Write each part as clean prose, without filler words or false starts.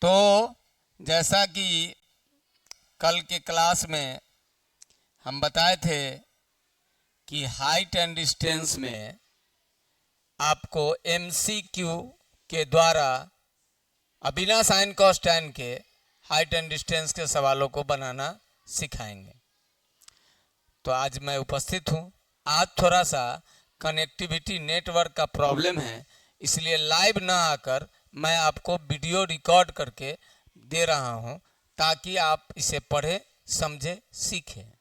तो जैसा कि कल के क्लास में हम बताए थे कि हाइट एंड डिस्टेंस में आपको MCQ के द्वारा बिना साइन कॉस टैन के हाइट एंड डिस्टेंस के सवालों को बनाना सिखाएंगे। तो आज मैं उपस्थित हूँ। आज थोड़ा सा कनेक्टिविटी नेटवर्क का प्रॉब्लम है, इसलिए लाइव ना आकर मैं आपको वीडियो रिकॉर्ड करके दे रहा हूँ ताकि आप इसे पढ़े, समझे, सीखें।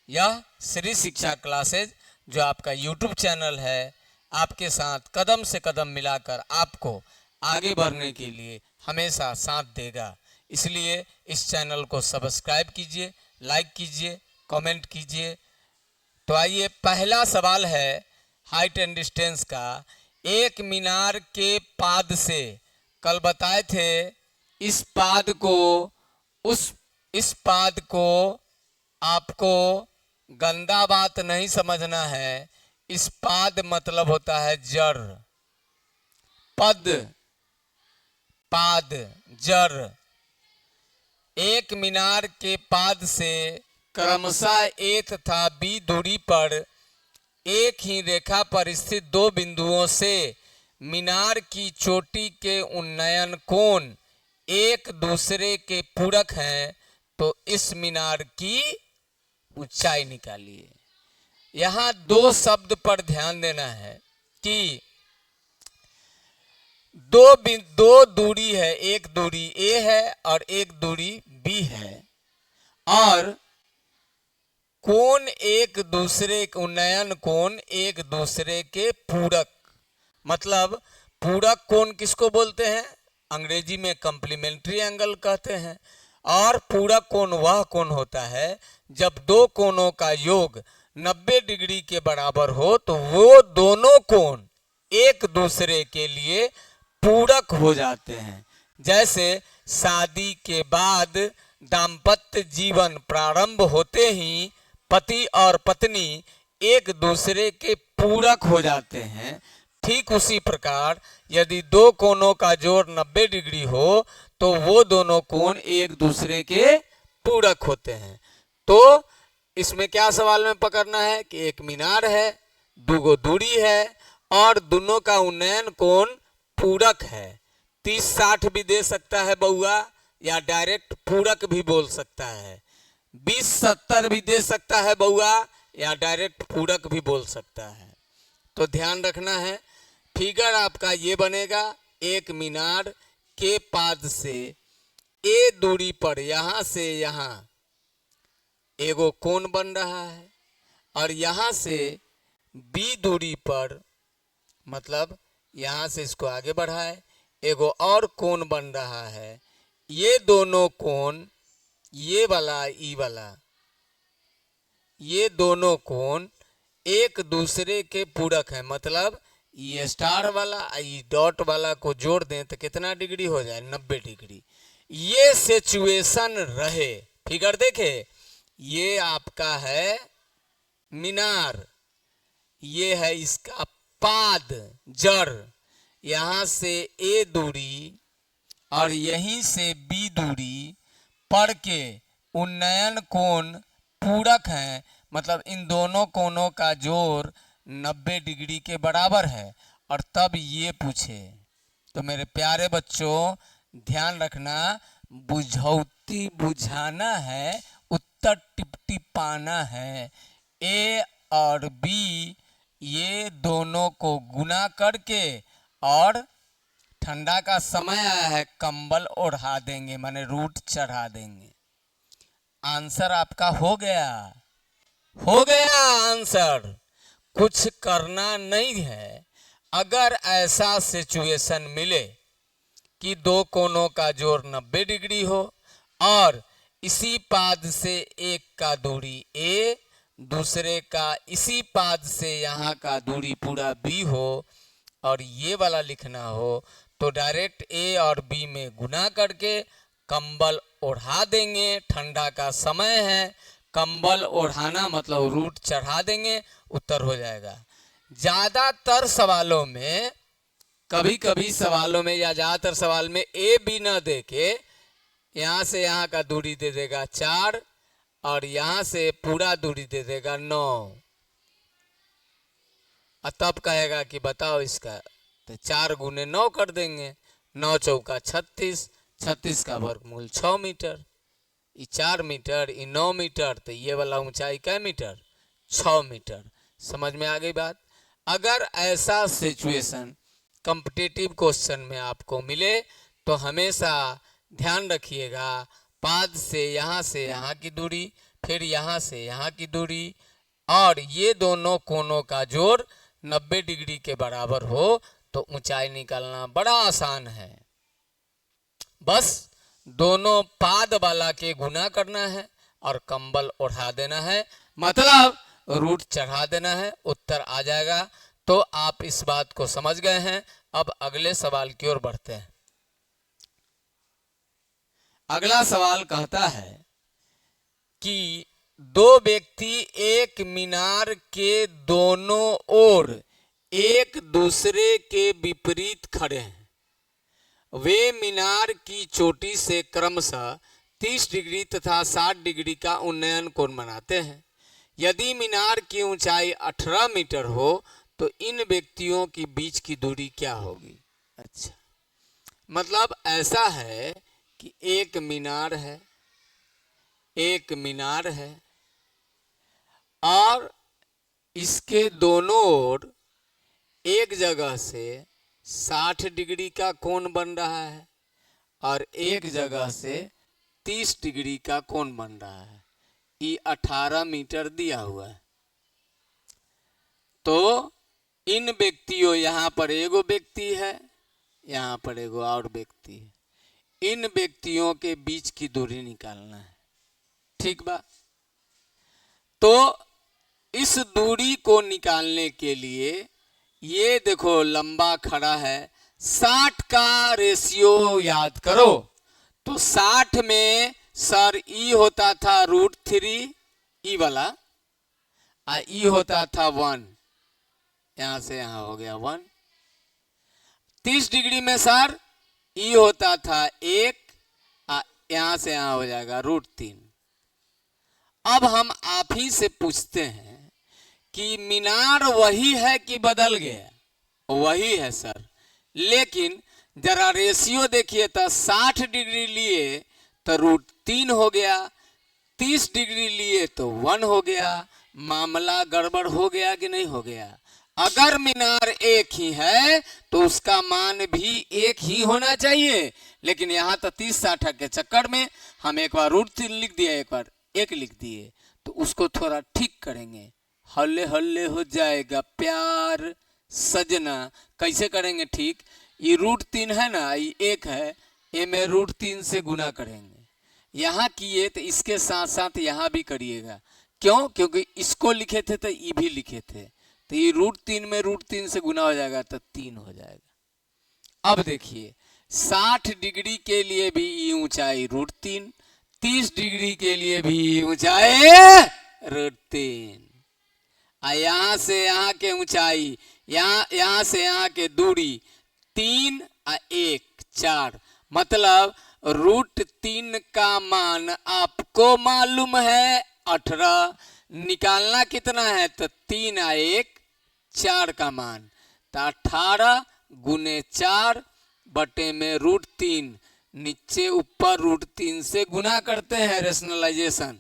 यह श्री शिक्षा क्लासेज जो आपका YouTube चैनल है, आपके साथ कदम से कदम मिलाकर आपको आगे बढ़ने के लिए हमेशा साथ देगा। इसलिए इस चैनल को सब्सक्राइब कीजिए, लाइक कीजिए, कमेंट कीजिए। तो आइए, पहला सवाल है हाइट एंड डिस्टेंस का। एक मीनार के पाद से, कल बताए थे, इस पाद को आपको गंदा बात नहीं समझना है। इस पाद मतलब होता है जड़, पद, पाद, जड़। एक मीनार के पाद से क्रमशः A तथा B दूरी पर एक ही रेखा पर स्थित दो बिंदुओं से मीनार की चोटी के उन्नयन कोण एक दूसरे के पूरक हैं, तो इस मीनार की ऊंचाई निकालिए। यहाँ दो शब्द पर ध्यान देना है कि दो दूरी है, एक दूरी A है और एक दूरी B है, और कोण एक दूसरे, उन्नयन कोण एक दूसरे के पूरक। मतलब पूरक कोण किसको बोलते हैं? अंग्रेजी में कॉम्प्लीमेंट्री एंगल कहते हैं। और पूरक कोण वह कोण होता है जब दो कोणों का योग 90 डिग्री के बराबर हो, तो वो दोनों कोण एक दूसरे के लिए पूरक हो जाते हैं। जैसे शादी के बाद दाम्पत्य जीवन प्रारंभ होते ही पति और पत्नी एक दूसरे के पूरक हो जाते हैं। ठीक उसी प्रकार यदि दो कोणों का जोड़ 90 डिग्री हो, तो वो दोनों कोण एक दूसरे के पूरक होते हैं। तो इसमें क्या सवाल में पकड़ना है कि एक मीनार है, दुगो दूरी है और दोनों का उन्नयन कोण पूरक है। 30-60 भी दे सकता है बउआ, या डायरेक्ट पूरक भी बोल सकता है। 20-70 भी दे सकता है बउआ, या डायरेक्ट पूरक भी बोल सकता है। तो ध्यान रखना है। फिगर आपका ये बनेगा, एक मीनार के पाद से A दूरी पर यहां से यहां एगो कोण बन रहा है, और यहां से B दूरी पर, मतलब यहां से इसको आगे बढ़ाए, एगो और कोण बन रहा है। ये दोनों कोण, ये वाला, ई वाला, ये दोनों कोण एक दूसरे के पूरक है। मतलब ये स्टार वाला ये डॉट वाला को जोड़ दें तो कितना डिग्री हो जाए? 90 डिग्री। ये सिचुएशन रहे। फिगर देखे, ये आपका है मीनार, ये है इसका पाद, जड़। यहां से A दूरी और यहीं से B दूरी पर के उन्नयन कोण पूरक हैं। मतलब इन दोनों कोणों का जोड़ 90 डिग्री के बराबर है। और तब ये पूछे, तो मेरे प्यारे बच्चों ध्यान रखना, बुझौती बुझाना है, उत्तर टिपटिपाना है। A और B ये दोनों को गुना करके, और ठंडा का समय आया है, कंबल ओढ़ा देंगे, माने रूट चढ़ा देंगे। आंसर आपका हो गया, हो गया आंसर। कुछ करना नहीं है। अगर ऐसा सिचुएशन मिले कि दो कोणों का जोड़ 90 डिग्री हो और इसी पाद से एक का दूरी A, दूसरे का इसी पाद से यहाँ का दूरी पूरा B हो, और ये वाला लिखना हो, तो डायरेक्ट A और B में गुना करके कंबल ओढ़ा देंगे। ठंडा का समय है, कंबल ओढ़ाना मतलब रूट चढ़ा देंगे, उत्तर हो जाएगा। ज्यादातर सवालों में कभी कभी सवालों में या ज्यादातर सवाल में ए बी न दे के यहां से यहां का दूरी दे देगा 4 और यहां से पूरा दूरी दे देगा 9 और तब कहेगा कि बताओ इसका, तो 4 गुने 9 कर देंगे, 9 चौका 36, 36 का वर्गमूल 6 मीटर, ये 4 मीटर, ये 9 मीटर, तो ये वाला ऊंचाई क्या मीटर, 6 मीटर। समझ में आ गई बात। अगर ऐसा सिचुएशन कॉम्पिटिटिव क्वेश्चन में आपको मिले तो हमेशा ध्यान रखिएगा, पाद से यहाँ की दूरी, फिर यहाँ से यहाँ की दूरी और ये दोनों कोनों का जोड़ 90 डिग्री के बराबर हो तो ऊंचाई निकालना बड़ा आसान है। बस दोनों पाद वाला के गुना करना है और कंबल ओढ़ा देना है, मतलब रूट चढ़ा देना है, उत्तर आ जाएगा। तो आप इस बात को समझ गए हैं। अब अगले सवाल की ओर बढ़ते हैं। अगला सवाल कहता है कि दो व्यक्ति एक मीनार के दोनों ओर एक दूसरे के विपरीत खड़े हैं। वे मीनार की चोटी से क्रमशः 30 डिग्री तथा 60 डिग्री का उन्नयन कोण बनाते हैं। यदि मीनार की ऊंचाई 18 मीटर हो तो इन व्यक्तियों की बीच की दूरी क्या होगी। अच्छा, मतलब ऐसा है कि एक मीनार है और इसके दोनों ओर एक जगह से 60 डिग्री का कोण बन रहा है और एक जगह से 30 डिग्री का कोण बन रहा है। ये 18 मीटर दिया हुआ है। तो इन व्यक्तियों, यहाँ पर एगो व्यक्ति है, यहाँ पर एगो और व्यक्ति है, इन व्यक्तियों के बीच की दूरी निकालना है। ठीक बा। तो इस दूरी को निकालने के लिए ये देखो लंबा खड़ा है, 60 का रेशियो याद करो। तो 60 में सर ई होता था √3 ई वाला, ई होता था 1, यहां से यहां हो गया 1। 30 डिग्री में सर ई होता था 1, यहां से यहां हो जाएगा √3। अब हम आप ही से पूछते हैं कि मीनार वही है कि बदल गया। वही है सर, लेकिन जरा रेशियो देखिए तो 60 डिग्री लिए तो √3 हो गया, 30 डिग्री लिए तो 1 हो गया। मामला गड़बड़ हो गया कि नहीं हो गया। अगर मीनार एक ही है तो उसका मान भी एक ही होना चाहिए, लेकिन यहाँ तो 30-60 के चक्कर में हम एक बार √3 लिख दिए, एक बार 1 लिख दिए। तो उसको थोड़ा ठीक करेंगे, हल्ले हल्ले हो जाएगा प्यार सजना। कैसे करेंगे ठीक, ये √3 है ना, ये 1 है, ये में √3 से गुना करेंगे। यहाँ किए तो इसके साथ साथ यहाँ भी करिएगा। क्यों? क्योंकि इसको लिखे थे तो ये भी लिखे थे, तो ये √3 में √3 से गुना हो जाएगा तो 3 हो जाएगा। अब देखिए 60 डिग्री के लिए भी ये ऊंचाई √3, 30 डिग्री के लिए भी ऊंचाई √3, यहाँ से यहाँ के ऊंचाई, यहाँ से यहाँ के दूरी 3 और 1 4, मतलब √3 का मान आपको मालूम है 18। निकालना कितना है तो 3 और 1 4 का मान, तो 18 गुने 4 बटे में √3, नीचे ऊपर √3 से गुना करते हैं रेशनलाइजेशन।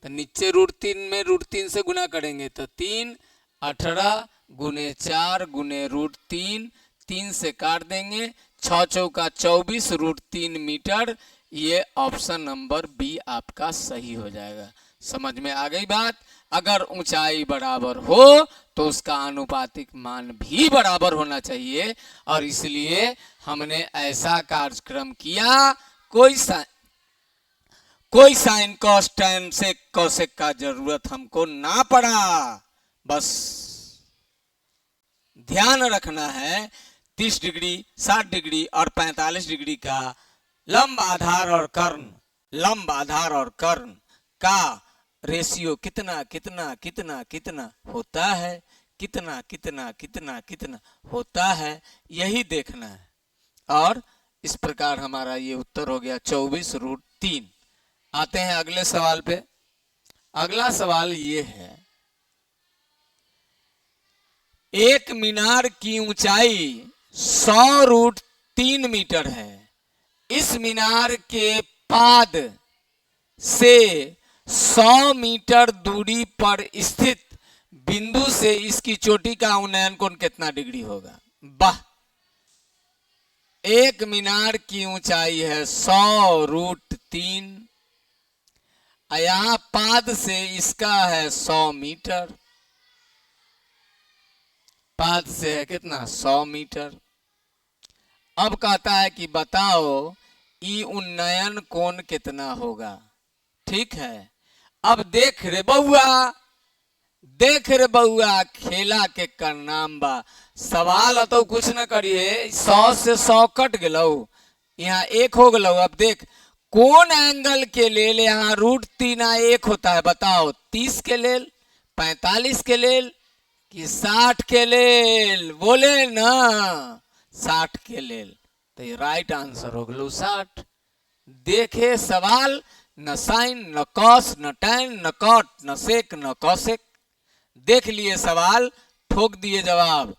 तो नीचे √3 में √3 से गुना करेंगे तो 3, 18 गुने 4 गुने √3, 3 से काट देंगे, 6 चौका 24 √3 मीटर। ये ऑप्शन नंबर बी आपका सही हो जाएगा। समझ में आ गई बात। अगर ऊंचाई बराबर हो तो उसका अनुपातिक मान भी बराबर होना चाहिए, और इसलिए हमने ऐसा कार्यक्रम किया। कोई sine cos tan sec cosec का जरूरत हमको ना पड़ा। बस ध्यान रखना है 30 डिग्री 60 डिग्री और 45 डिग्री का लंब आधार और कर्ण का रेशियो कितना कितना कितना कितना होता है, कितना कितना कितना कितना होता है, यही देखना है। और इस प्रकार हमारा ये उत्तर हो गया 24√3। आते हैं अगले सवाल पे। अगला सवाल ये है, एक मीनार की ऊंचाई 100√3 मीटर है। इस मीनार के पाद से 100 मीटर दूरी पर स्थित बिंदु से इसकी चोटी का उन्नयन कोण कितना डिग्री होगा? वाह, एक मीनार की ऊंचाई है 100√3, यहां पाद से इसका है 100 मीटर, पाद से है कितना? 100 मीटर। अब कहता है कि बताओ ई उन्नयन कोण कितना होगा। ठीक है, अब देख रे बउआ, देख रे बउआ, खेला के कर नाम बा। सवाल तो कुछ न करिए, 100 से 100 कट गलो, यहाँ 1 हो गलो। अब देख कौन एंगल के लेल यहाँ √3 1 होता है, बताओ 30 के लेल, 45 के लेल कि 60 के लेल? बोले ना 60 के लेल, तो ये राइट आंसर हो गलो 60। देखे सवाल, न साइन न कॉस न टैन न कॉट न सेक न कॉसेक, देख लिए सवाल, ठोक दिए जवाब।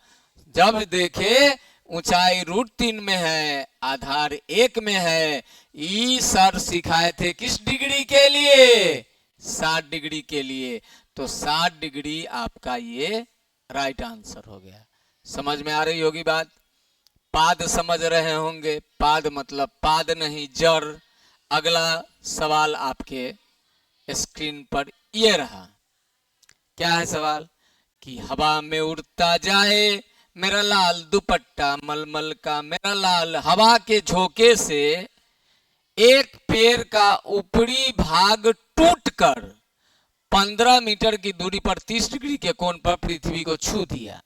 जब देखे ऊंचाई √3 में है, आधार 1 में है, ई सर सिखाए थे किस डिग्री के लिए? 60 डिग्री के लिए। तो 60 डिग्री आपका ये राइट आंसर हो गया। समझ में आ रही होगी बात? पाद समझ रहे होंगे, पाद मतलब पाद नहीं जड़। अगला सवाल आपके स्क्रीन पर ये रहा। क्या है सवाल? कि हवा में उड़ता जाए मेरा लाल दुपट्टा मलमल का, मेरा लाल हवा के झोंके से एक पेड़ का ऊपरी भाग टूटकर 15 मीटर की दूरी पर 30 डिग्री के कोण पर पृथ्वी को छू दिया।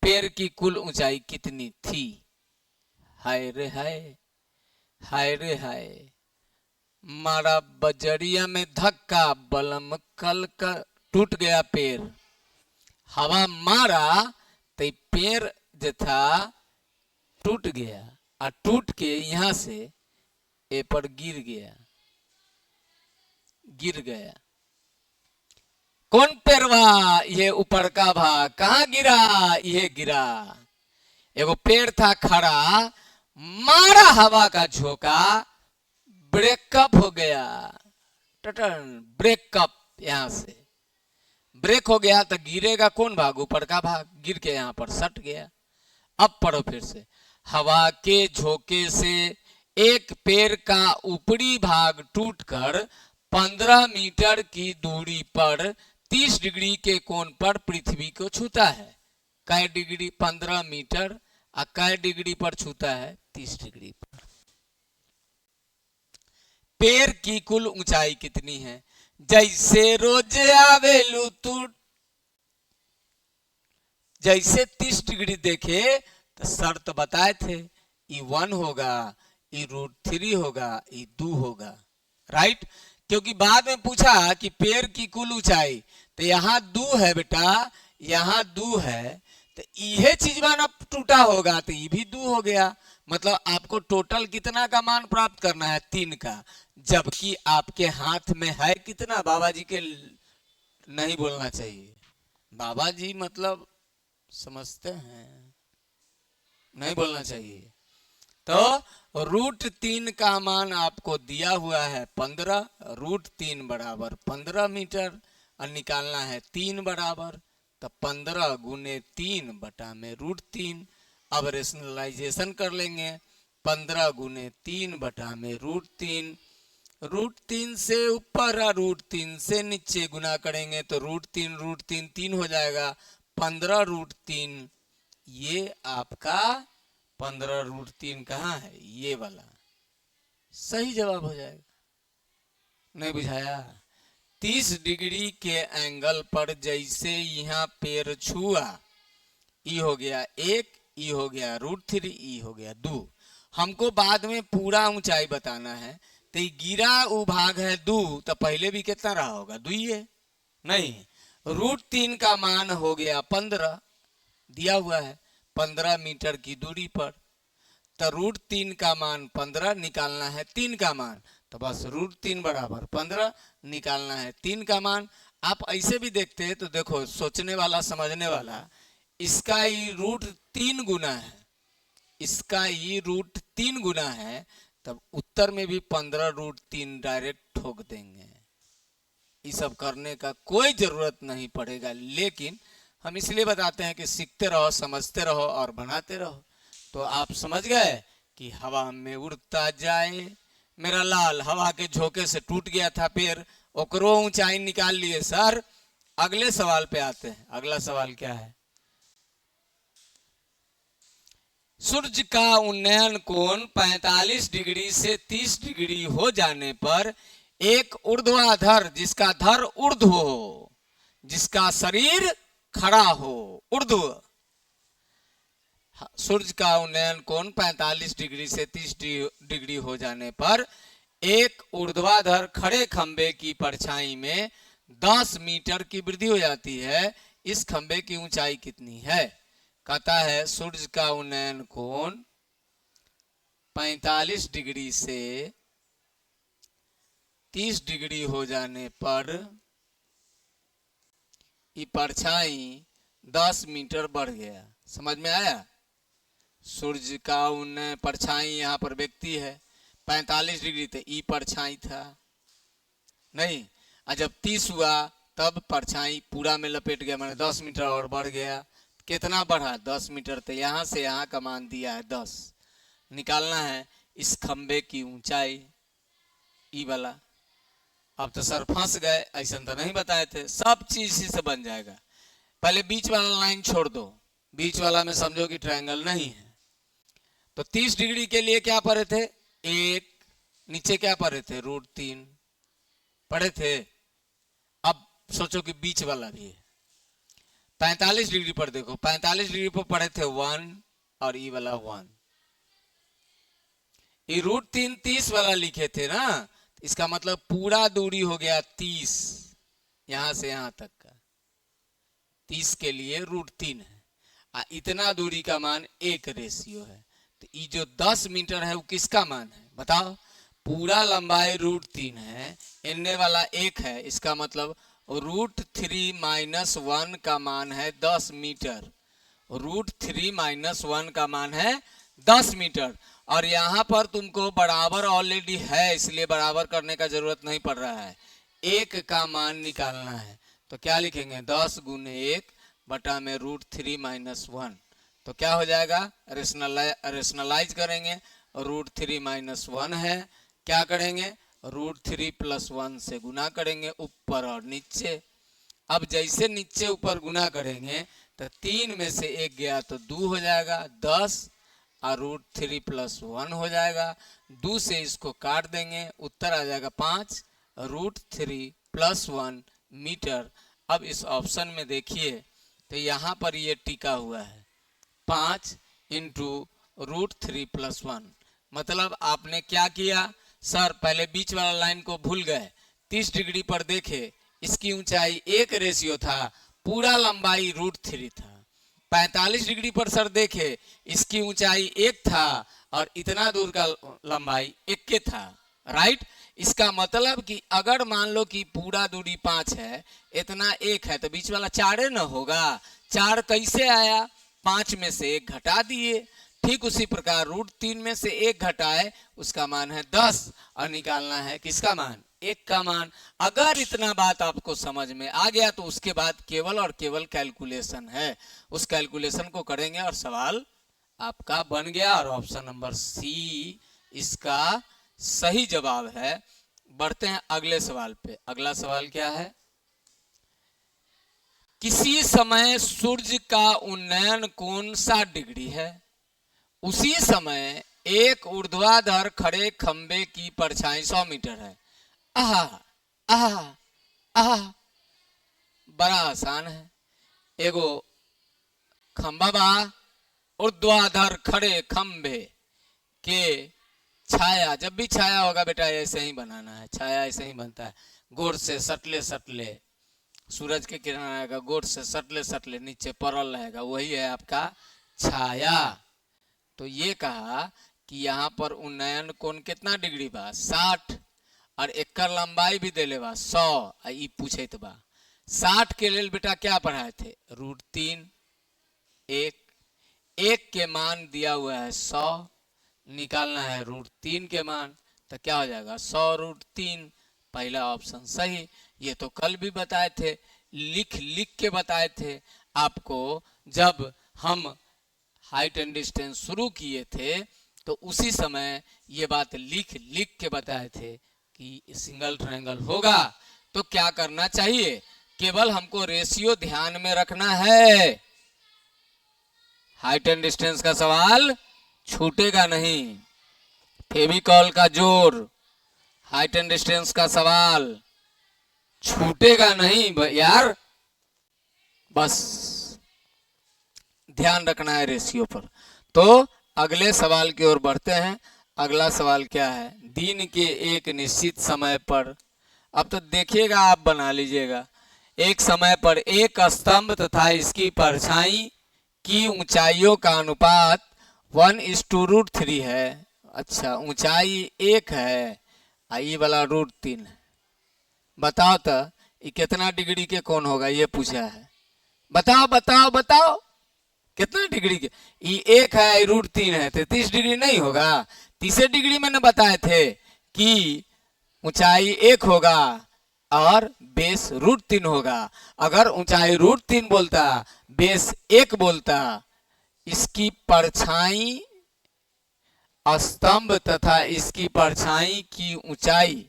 पेड़ की कुल ऊंचाई कितनी थी? हाय रे हाय, हाय रे हाय, मारा बजरिया में धक्का, बलम कल का टूट गया पेड़। हवा मारा तो पेड़ जो था टूट गया, और टूट के यहां से ए पर गिर गया, गिर गया। कौन पेड़वा? ये ऊपर का भाग। कहां गिरा? ये गिरा। एगो पेड़ था खड़ा, मारा हवा का झोंका, ब्रेकअप हो गया, टटन ब्रेकअप। यहां से ब्रेक हो गया तो गिरेगा कौन भाग? ऊपर का भाग। गिर के यहां पर सट गया। अब पढ़ो फिर से। हवा के झोंके से एक पेड़ का ऊपरी भाग टूटकर 15 मीटर की दूरी पर 30 डिग्री के कोण पर पृथ्वी को छूता है। कै डिग्री? 15 मीटर। और कै डिग्री पर छूता है? 30 डिग्री पर। पेड़ की कुल ऊंचाई कितनी है? जैसे रोज आवेलू तू, जैसे 30 डिग्री देखे तो सर तो बताए थे ई 1 होगा, ई √3 होगा, ई 2 होगा, राइट? क्योंकि बाद में पूछा कि पेड़ की कुल ऊंचाई, तो यहाँ 2 है बेटा, यहाँ 2 है, तो यह चीज ना टूटा होगा तो ये भी 2 हो गया। मतलब आपको टोटल कितना का मान प्राप्त करना है? 3 का। जबकि आपके हाथ में है कितना? बाबा जी के नहीं बोलना चाहिए, बाबा जी मतलब समझते हैं, नहीं बोलना चाहिए। तो √3 का मान आपको दिया हुआ है 15, √3 बराबर 15 मीटर, और निकालना है 3 बराबर, तो 15 गुने 3 बटा में √3। अब रेशनलाइजेशन कर लेंगे, 15 गुने 3 बटा में √3, √3 से ऊपर और √3 से नीचे गुना करेंगे तो √3 3 हो जाएगा। 15√3, ये आपका 15√3 कहाँ है? ये वाला सही जवाब हो जाएगा। नहीं बुझाया? 30 डिग्री के एंगल पर जैसे यहाँ पेड़ छुआ, ई हो गया 1, ई हो गया √3, ई हो गया 2। हमको बाद में पूरा ऊंचाई बताना है, तो गिरा वो भाग है 2, तो पहले भी कितना रहा होगा? 2 ही है। नहीं, √3 का मान हो गया 15, दिया हुआ है 15 मीटर की दूरी पर। तो √3 का मान 15 निकालना है 3 का मान, तो बस √3 बराबर 15 निकालना है 3 का मान। आप ऐसे भी देखते हैं तो देखो, सोचने वाला समझने वाला, इसका ही √3 गुना है, इसका ही √3 गुना है, तब उत्तर में भी 15√3 डायरेक्ट ठोक देंगे। ये सब करने का कोई जरूरत नहीं पड़ेगा, लेकिन हम इसलिए बताते हैं कि सीखते रहो, समझते रहो और बनाते रहो। तो आप समझ गए कि हवा में उड़ता जाए मेरा लाल, हवा के झोंके से टूट गया था पेड़, ओकरो ऊंचाई निकाल लिए सर। अगले सवाल पे आते हैं। अगला सवाल क्या है? सूर्य का उन्नयन कोण 45 डिग्री से 30 डिग्री हो जाने पर एक ऊर्ध्वाधर, जिसका धर ऊर्ध्व हो, जिसका शरीर खड़ा हो, ऊर्ध्व। सूर्य का उन्नयन कोण 45 डिग्री से 30 डिग्री हो जाने पर एक ऊर्ध्वाधर खड़े खंबे की परछाई में 10 मीटर की वृद्धि हो जाती है। इस खंबे की ऊंचाई कितनी है? कहता है सूर्य का उन्नयन कोण 45 डिग्री से 30 डिग्री हो जाने पर ये परछाई 10 मीटर बढ़ गया। समझ में आया? सूर्य का उन्नयन, परछाई यहाँ पर व्यक्ति है, 45 डिग्री तो ई परछाई था नहीं, और जब 30 हुआ तब परछाई पूरा में लपेट गया, मैंने 10 मीटर और बढ़ गया। कितना बढ़ा? 10 मीटर। तो यहाँ से यहाँ का मान दिया है 10। निकालना है इस खंबे की ऊंचाई, ई वाला। अब तो सर फंस गए, ऐसा तो नहीं बताए थे। सब चीज इसी से बन जाएगा। पहले बीच वाला लाइन छोड़ दो, बीच वाला में समझो कि ट्रायंगल नहीं है। तो 30 डिग्री के लिए क्या पढ़े थे? 1, नीचे क्या पढ़े थे? √3 पढ़े थे। अब सोचो कि बीच वाला भी है। 45 डिग्री पर देखो, 45 डिग्री पर पढ़े थे 1 और ई वाला 1। ये √3 30 वाला लिखे थे ना, इसका मतलब पूरा दूरी हो गया 30, यहां से यहां तक का 30 के लिए √3 है। इतना दूरी का मान 1 रेशियो है। तो ये जो 10 मीटर है वो किसका मान है बताओ? पूरा लंबाई √3 है, इनने वाला 1 है, इसका मतलब √3 - 1 का मान है 10 मीटर। √3 - 1 का मान है 10 मीटर। और यहाँ पर तुमको बराबर ऑलरेडी है, इसलिए बराबर करने का जरूरत नहीं पड़ रहा है। 1 का मान निकालना है, तो क्या लिखेंगे? 10 × 1 बटा में √3 - 1। तो क्या हो जाएगा? रेशनलाइज करेंगे, √3 - 1 है, क्या करेंगे? √3 + 1 से गुना करेंगे ऊपर और नीचे। अब जैसे नीचे ऊपर गुना करेंगे तो 3 में से 1 गया तो 2 हो जाएगा, 10 और √3 + 1 हो जाएगा। 2 से इसको काट देंगे, उत्तर आ जाएगा 5, √3 + 1 मीटर। अब इस ऑप्शन में देखिए तो यहाँ पर ये टिका हुआ है 5 × √3 + 1। मतलब आपने क्या किया सर? पहले बीच वाला लाइन को भूल गए। 30 डिग्री पर देखे, इसकी ऊंचाई 1 रेशियो था, पूरा लंबाई √3 था। 45 डिग्री पर सर देखे, इसकी ऊंचाई 1 था और इतना दूर का लंबाई 1 के था, राइट। इसका मतलब कि अगर मान लो कि पूरा दूरी 5 है, इतना 1 है, तो बीच वाला 4 न होगा। 4 कैसे आया? 5 में से 1 घटा दिए। ठीक उसी प्रकार √3 में से 1 घटाए, उसका मान है 10 और निकालना है किसका मान? 1 का मान। अगर इतना बात आपको समझ में आ गया तो उसके बाद केवल और केवल कैलकुलेशन है, उस कैलकुलेशन को करेंगे और सवाल आपका बन गया। और ऑप्शन नंबर सी इसका सही जवाब है। बढ़ते हैं अगले सवाल पे। अगला सवाल क्या है? किसी समय सूर्य का उन्नयन कोण 60 डिग्री है, उसी समय एक ऊर्ध्वाधर खड़े खंबे की परछाई 100 मीटर है। आहा आहा आहा, बड़ा आसान है। एगो खंबा बा, ऊर्ध्वाधर खड़े खंबे के छाया, जब भी छाया होगा बेटा ऐसे ही बनाना है, छाया ऐसे ही बनता है, गोर से सटले सटले सूरज के किरण आएगा, गोट से सटले सटले नीचे पड़ल रहेगा, वही है आपका छाया। तो ये कहा कि यहाँ पर उन्नयन कोण कितना डिग्री बा 60, और एकर लंबाई भी देले बा 100। ई पूछे बा 60 के लेल बेटा क्या पढ़ाए थे, √3। एक के मान दिया हुआ है 100, निकालना है √3 के मान, तो क्या हो जाएगा 100√3। पहला ऑप्शन सही। ये तो कल भी बताए थे, लिख लिख के बताए थे आपको। जब हम हाइट एंड डिस्टेंस शुरू किए थे तो उसी समय ये बात लिख लिख के बताए थे कि सिंगल ट्रायंगल होगा तो क्या करना चाहिए, केवल हमको रेशियो ध्यान में रखना है। हाइट एंड डिस्टेंस का सवाल छूटेगा नहीं। फेविकॉल का जोर, हाइट एंड डिस्टेंस का सवाल छूटेगा नहीं यार, बस ध्यान रखना है रेशियो पर। तो अगले सवाल की ओर बढ़ते हैं। अगला सवाल क्या है, दिन के एक निश्चित समय पर, अब तो देखिएगा आप बना लीजिएगा, एक समय पर एक स्तंभ तथा इसकी परछाई की ऊंचाइयों का अनुपात 1:√3 है। अच्छा, ऊंचाई 1 है, आई वाला √3 है। बताओ तो ये कितना डिग्री के कौन होगा, ये पूछा है। बताओ बताओ बताओ कितना डिग्री के, ये 1 है √3 है, 33 डिग्री नहीं होगा। 30 डिग्री मैंने बताए थे कि ऊंचाई 1 होगा और बेस √3 होगा। अगर ऊंचाई √3 बोलता, बेस 1 बोलता, इसकी परछाई स्तंभ तथा इसकी परछाई की ऊंचाई,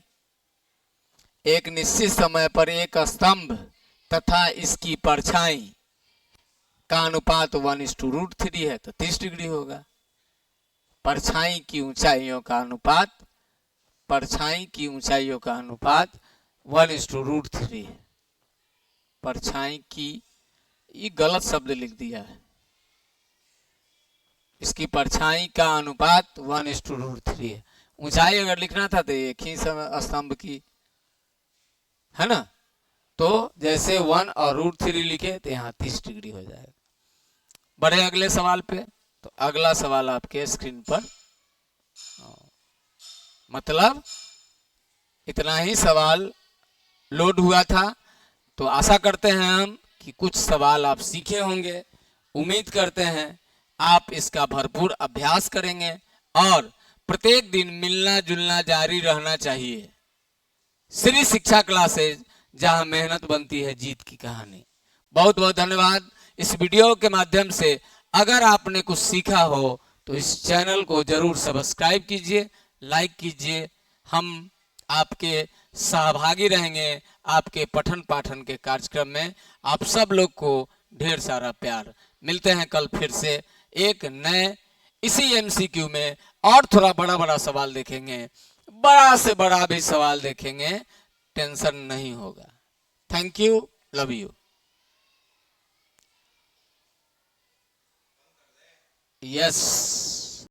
एक निश्चित समय पर एक स्तंभ तथा इसकी परछाई का अनुपात 1:√3 है तो 30 डिग्री होगा। परछाई की ऊंचाइयों का अनुपात, परछाई की ऊंचाइयों का अनुपात 1:√3 है। परछाई की, ये गलत शब्द लिख दिया है, इसकी परछाई का अनुपात 1:√3 है। ऊंचाई अगर लिखना था तो एक ही स्तंभ की है ना, तो जैसे 1 और √3 लिखे तो यहाँ 30 डिग्री हो जाएगा। बढ़े अगले सवाल पे। तो अगला सवाल आपके स्क्रीन पर, मतलब इतना ही सवाल लोड हुआ था। तो आशा करते हैं हम कि कुछ सवाल आप सीखे होंगे। उम्मीद करते हैं आप इसका भरपूर अभ्यास करेंगे और प्रत्येक दिन मिलना जुलना जारी रहना चाहिए। श्री शिक्षा क्लासेज, जहां मेहनत बनती है जीत की कहानी। बहुत बहुत धन्यवाद। इस वीडियो के माध्यम से अगर आपने कुछ सीखा हो तो इस चैनल को जरूर सब्सक्राइब कीजिए, लाइक कीजिए। हम आपके सहभागी रहेंगे आपके पठन पाठन के कार्यक्रम में। आप सब लोग को ढेर सारा प्यार। मिलते हैं कल फिर से एक नए इसी MCQ में, और थोड़ा बड़ा बड़ा सवाल देखेंगे, बड़ा से बड़ा भी सवाल देखेंगे, टेंशन नहीं होगा। Thank you, love you. Yes.